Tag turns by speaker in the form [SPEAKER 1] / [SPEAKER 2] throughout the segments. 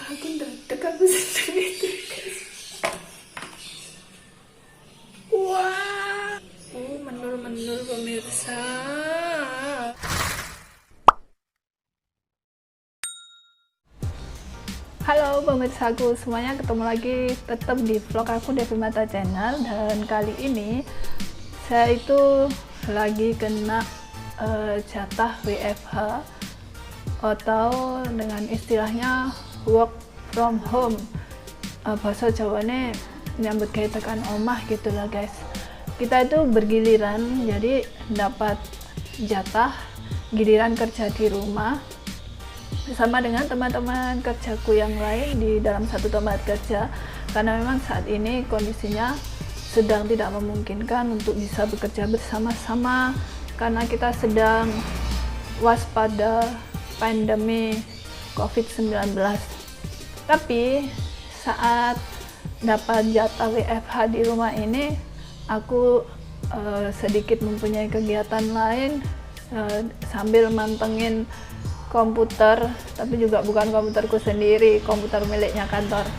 [SPEAKER 1] Aku ndredeg aku sendiri. Wah, menur-menur pemirsa. Halo pemirsaku semuanya, ketemu lagi tetap di vlog aku Devi Mata Channel. Dan kali ini saya itu lagi kena jatah WFH atau dengan istilahnya work from home. Bahasa Jawane nyambut gawe tekan omah gitu lah guys. Kita itu bergiliran, jadi dapat jatah giliran kerja di rumah bersama dengan teman-teman kerjaku yang lain di dalam satu tempat kerja, karena memang saat ini kondisinya sedang tidak memungkinkan untuk bisa bekerja bersama-sama karena kita sedang waspada pandemi COVID-19. Tapi saat dapat jatah WFH di rumah ini, aku sedikit mempunyai kegiatan lain sambil mantengin komputer, tapi juga bukan komputerku sendiri, komputer miliknya kantor.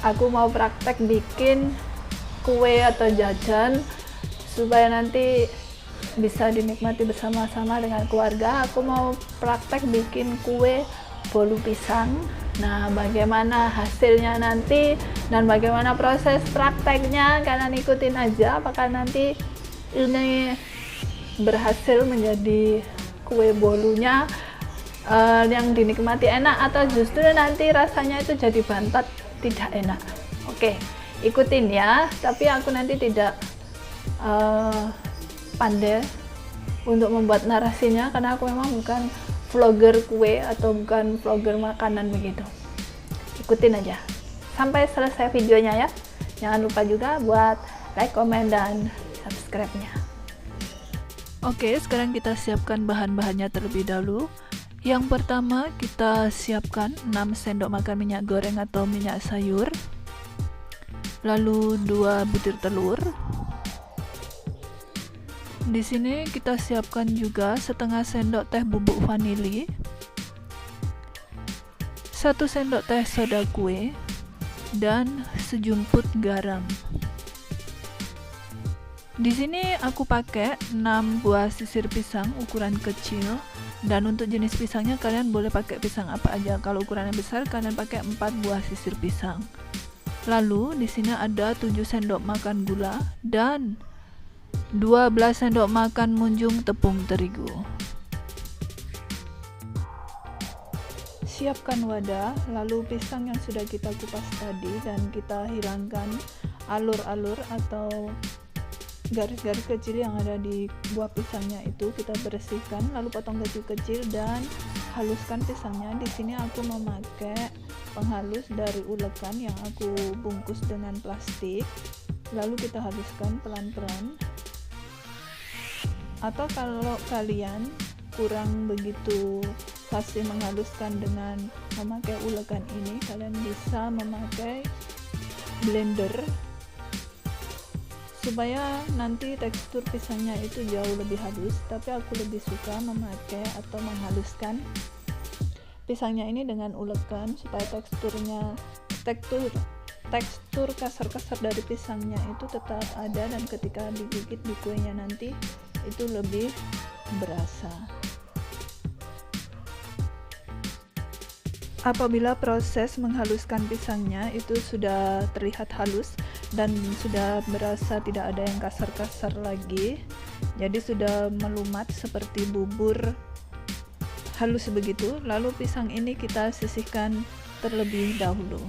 [SPEAKER 1] Aku mau praktek bikin kue atau jajan supaya nanti bisa dinikmati bersama-sama dengan keluarga. Aku mau praktek bikin kue bolu pisang. Nah, bagaimana hasilnya nanti dan bagaimana proses prakteknya, kalian ikutin aja. Apakah nanti ini berhasil menjadi kue bolunya yang dinikmati enak, atau justru nanti rasanya itu jadi bantat tidak enak. Oke, ikutin ya. Tapi aku nanti tidak pandai untuk membuat narasinya karena aku memang bukan vlogger kue atau bukan vlogger makanan begitu. Ikutin aja sampai selesai videonya ya. Jangan lupa juga buat like, comment, dan subscribe-nya. Oke, sekarang kita siapkan bahan-bahannya terlebih dahulu. Yang pertama, kita siapkan 6 sendok makan minyak goreng atau minyak sayur, lalu 2 butir telur. Di sini kita siapkan juga setengah sendok teh bubuk vanili, 1 sendok teh soda kue, dan sejumput garam. Di sini aku pakai 6 buah sisir pisang ukuran kecil. Dan untuk jenis pisangnya kalian boleh pakai pisang apa aja. Kalau ukurannya besar kalian pakai 4 buah sisir pisang. Lalu di sini ada 7 sendok makan gula dan 12 sendok makan munjung tepung terigu. Siapkan wadah, lalu pisang yang sudah kita kupas tadi dan kita hilangkan alur-alur atau garis-garis kecil yang ada di buah pisangnya itu kita bersihkan, lalu potong kecil-kecil dan haluskan pisangnya. Di sini aku memakai penghalus dari ulekan yang aku bungkus dengan plastik, lalu kita haluskan pelan-pelan. Atau kalau kalian kurang begitu fasih menghaluskan dengan memakai ulekan ini, kalian bisa memakai blender supaya nanti tekstur pisangnya itu jauh lebih halus. Tapi aku lebih suka memakai atau menghaluskan pisangnya ini dengan ulekan supaya tekstur kasar-kasar dari pisangnya itu tetap ada dan ketika digigit di kuenya nanti itu lebih berasa. Apabila proses menghaluskan pisangnya itu sudah terlihat halus dan sudah berasa tidak ada yang kasar-kasar lagi, jadi sudah melumat seperti bubur halus begitu, lalu pisang ini kita sisihkan terlebih dahulu.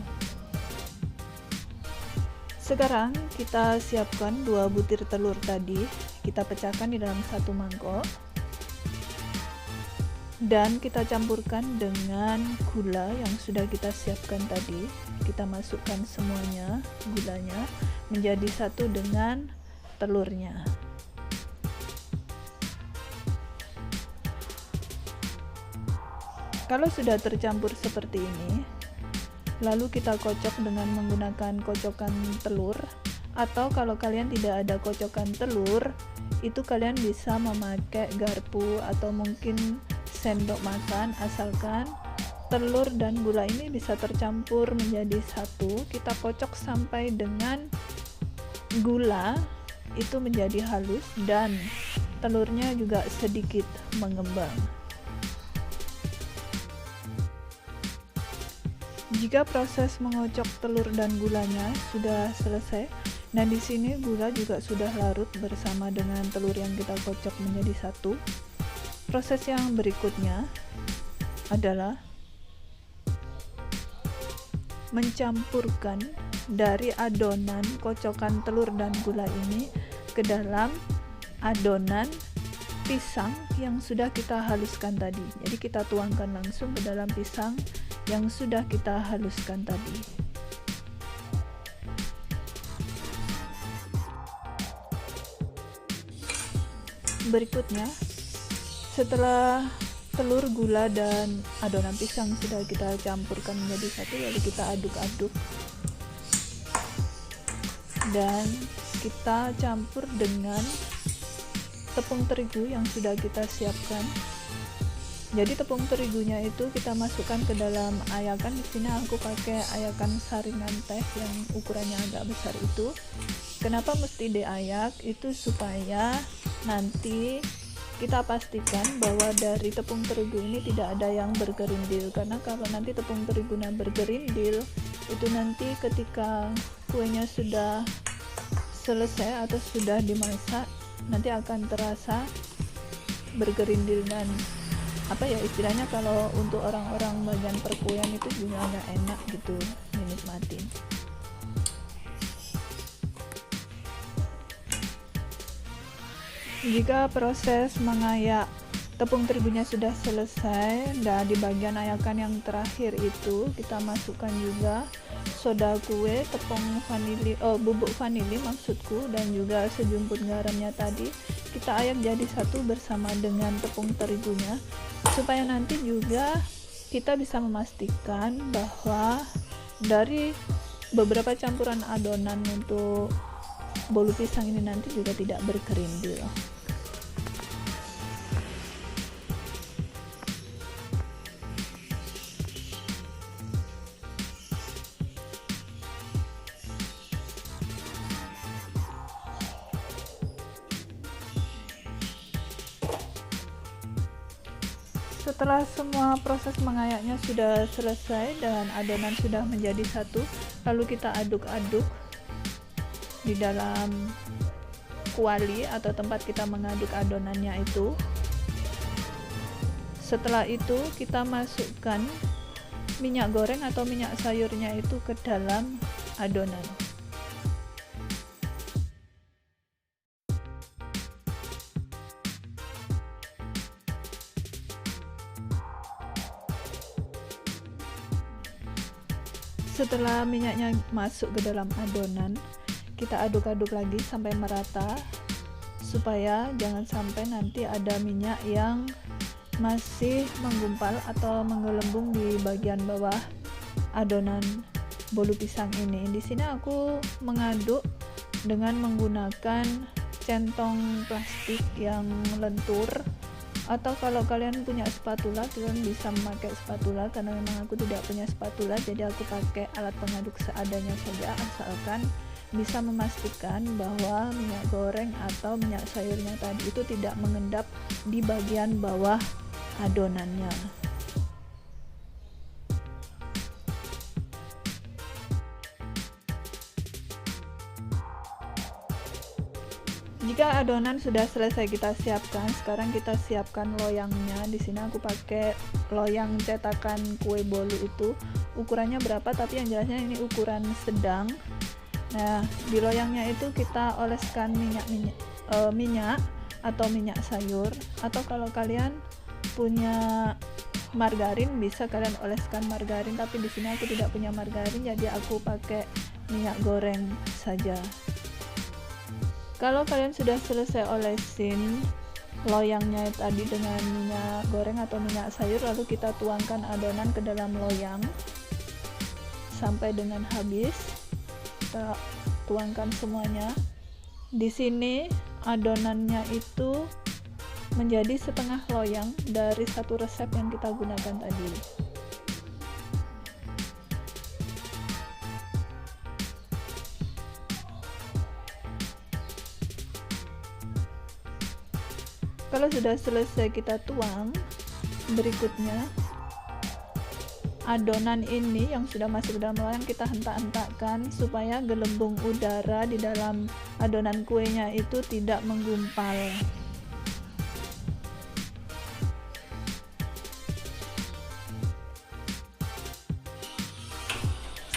[SPEAKER 1] Sekarang kita siapkan 2 butir telur tadi, kita pecahkan di dalam satu mangkok dan kita campurkan dengan gula yang sudah kita siapkan tadi. Kita masukkan semuanya, gulanya menjadi satu dengan telurnya. Kalau sudah tercampur seperti ini, lalu kita kocok dengan menggunakan kocokan telur, atau kalau kalian tidak ada kocokan telur, itu kalian bisa memakai garpu atau mungkin sendok makan, asalkan telur dan gula ini bisa tercampur menjadi satu. Kita kocok sampai dengan gula itu menjadi halus dan telurnya juga sedikit mengembang. Jika proses mengocok telur dan gulanya sudah selesai, nah di sini gula juga sudah larut bersama dengan telur yang kita kocok menjadi satu. Proses yang berikutnya adalah mencampurkan dari adonan kocokan telur dan gula ini ke dalam adonan pisang yang sudah kita haluskan tadi. Jadi kita tuangkan langsung ke dalam pisang yang sudah kita haluskan tadi. Berikutnya, setelah telur, gula, dan adonan pisang sudah kita campurkan menjadi satu, lalu kita aduk-aduk dan kita campur dengan tepung terigu yang sudah kita siapkan. Jadi tepung terigunya itu kita masukkan ke dalam ayakan. Di sini aku pakai ayakan saringan teh yang ukurannya agak besar itu. Kenapa mesti diayak? Itu supaya nanti kita pastikan bahwa dari tepung terigu ini tidak ada yang bergerindil, karena kalau nanti tepung terigunya bergerindil, itu nanti ketika kuenya sudah selesai atau sudah dimasak, nanti akan terasa bergerindil dan istilahnya kalau untuk orang-orang bagian perkulian itu juga nggak enak gitu dinikmatin. Jika proses mengayak tepung terigunya sudah selesai, dan di bagian ayakan yang terakhir itu kita masukkan juga soda kue, tepung vanili, bubuk vanili maksudku, dan juga sejumput garamnya tadi. Kita ayak jadi satu bersama dengan tepung terigunya, supaya nanti juga kita bisa memastikan bahwa dari beberapa campuran adonan untuk bolu pisang ini nanti juga tidak bergerindil. Setelah semua proses mengayaknya sudah selesai dan adonan sudah menjadi satu, lalu kita aduk-aduk di dalam kuali atau tempat kita mengaduk adonannya itu. Setelah itu kita masukkan minyak goreng atau minyak sayurnya itu ke dalam adonan. Setelah minyaknya masuk ke dalam adonan, kita aduk-aduk lagi sampai merata, supaya jangan sampai nanti ada minyak yang masih menggumpal atau menggelembung di bagian bawah adonan bolu pisang ini. Di sini aku mengaduk dengan menggunakan centong plastik yang lentur, atau kalau kalian punya spatula, kalian bisa memakai spatula. Karena memang aku tidak punya spatula, jadi aku pakai alat pengaduk seadanya saja, asalkan bisa memastikan bahwa minyak goreng atau minyak sayurnya tadi itu tidak mengendap di bagian bawah adonannya. Jika adonan sudah selesai kita siapkan, sekarang kita siapkan loyangnya. Di sini aku pakai loyang cetakan kue bolu itu. Ukurannya berapa? Tapi yang jelasnya ini ukuran sedang. Nah, di loyangnya itu kita oleskan minyak atau minyak sayur, atau kalau kalian punya margarin bisa kalian oleskan margarin. Tapi di sini aku tidak punya margarin, jadi aku pakai minyak goreng saja. Kalau kalian sudah selesai olesin loyangnya tadi dengan minyak goreng atau minyak sayur, lalu kita tuangkan adonan ke dalam loyang sampai dengan habis. Kita tuangkan semuanya. Di sini adonannya itu menjadi setengah loyang dari satu resep yang kita gunakan tadi. Kalau sudah selesai kita tuang, berikutnya adonan ini yang sudah masuk ke dalam loyang kita hentak-hentakkan supaya gelembung udara di dalam adonan kuenya itu tidak menggumpal.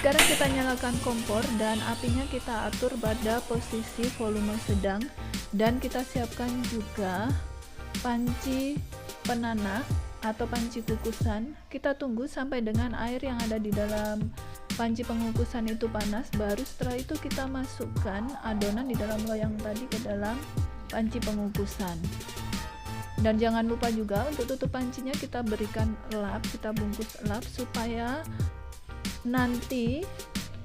[SPEAKER 1] Sekarang kita nyalakan kompor dan apinya kita atur pada posisi volume sedang, dan kita siapkan juga panci penanak atau panci kukusan. Kita tunggu sampai dengan air yang ada di dalam panci pengukusan itu panas, baru setelah itu kita masukkan adonan di dalam loyang tadi ke dalam panci pengukusan. Dan jangan lupa juga untuk tutup pancinya kita berikan lap, kita bungkus lap supaya nanti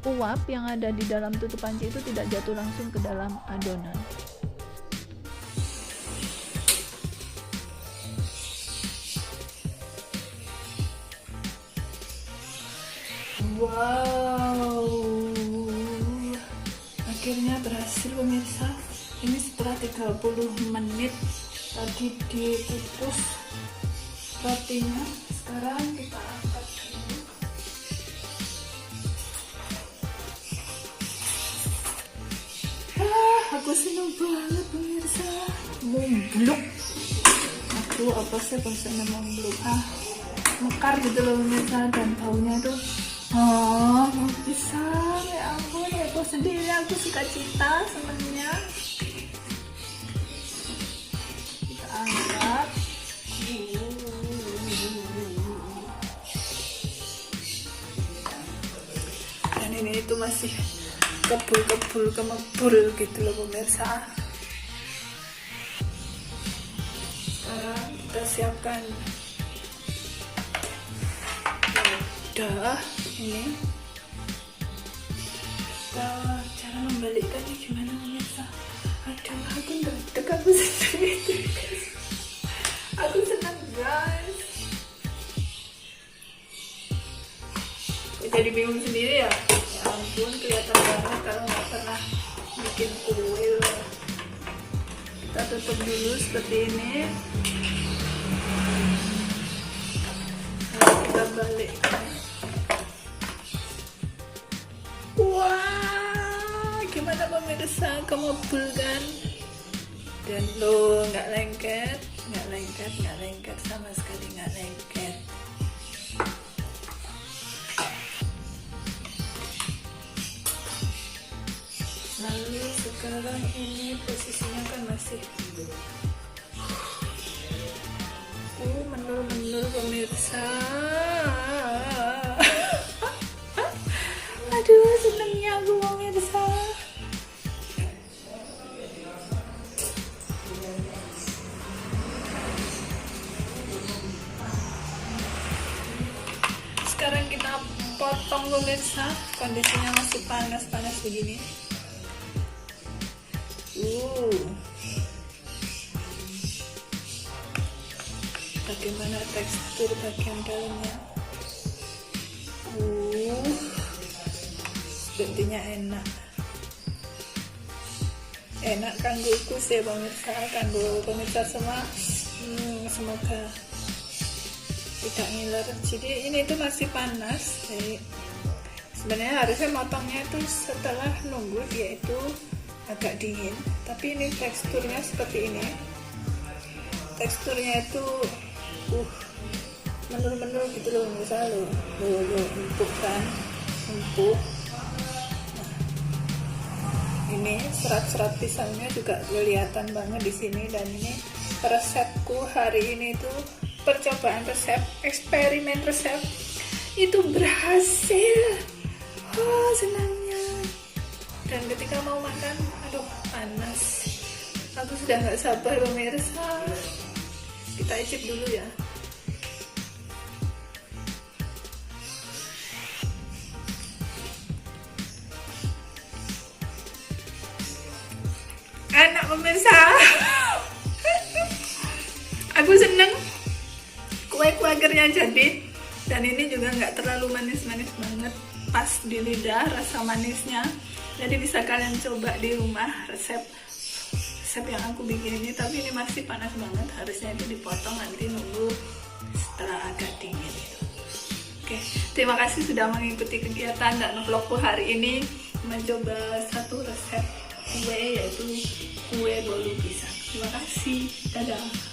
[SPEAKER 1] uap yang ada di dalam tutup panci itu tidak jatuh langsung ke dalam adonan. Wow, akhirnya berhasil pemirsa. Ini setelah 30 menit tadi dikukus rotinya. Sekarang kita angkat dulu. Aku senang banget pemirsa. Mumbluk. Aku apa sih bahasanya mumbluk? Mekar gitu loh pemirsa, dan baunya tuh bisa, ya ampun, aku sendiri aku suka cita senangnya. Kita angkat. Dan ini itu masih kemebul gitu loh pemirsa. Sekarang kita siapkan wadah ini. Cara membalikkannya gimana pemirsa? Aduh, aku deg-deg, aku sendiri. Aku senang guys. Aku jadi bingung sendiri ya. Ya ampun, kelihatan banget kalau nggak pernah bikin kue. Kita tutup dulu seperti ini. Lalu kita balikkan. Wah, gimana pemirsa, kemebul kan? Dan lo nggak lengket sama sekali, nggak lengket. Lalu sekarang ini posisinya kan masih menur pemirsa. Aduh, senengnya aku pemirsa. Sekarang kita potong pemirsa. Kondisinya masih panas begini. Bagaimana tekstur bagian dalamnya? Sepertinya enak kanggo kukus ya pemirsa, kanggo pemirsa semua. Semoga tidak ngiler. Jadi ini tuh masih panas. Jadi sebenarnya harusnya motongnya itu setelah nunggu dia itu agak dingin, tapi ini teksturnya seperti ini. Teksturnya itu menur gitu loh, misalnya lo empuk kan, empuk. Ini serat-serat pisangnya juga kelihatan banget di sini. Dan ini resepku hari ini tuh percobaan resep, eksperimen resep itu berhasil. Senangnya. Dan ketika mau makan, aduh panas. Aku sudah nggak sabar pemirsa. Kita icip dulu ya. Enak pemirsa. Aku seneng kue akhirnya jadi. Dan ini juga nggak terlalu manis-manis banget, pas di lidah rasa manisnya. Jadi bisa kalian coba di rumah resep resep yang aku bikin ini, tapi ini masih panas banget, harusnya itu dipotong, nanti nunggu setelah agak dingin gitu. Oke, terima kasih sudah mengikuti kegiatan dan vlogku hari ini mencoba satu resep kue, yaitu kue bolu pisang. Terima kasih, dadah.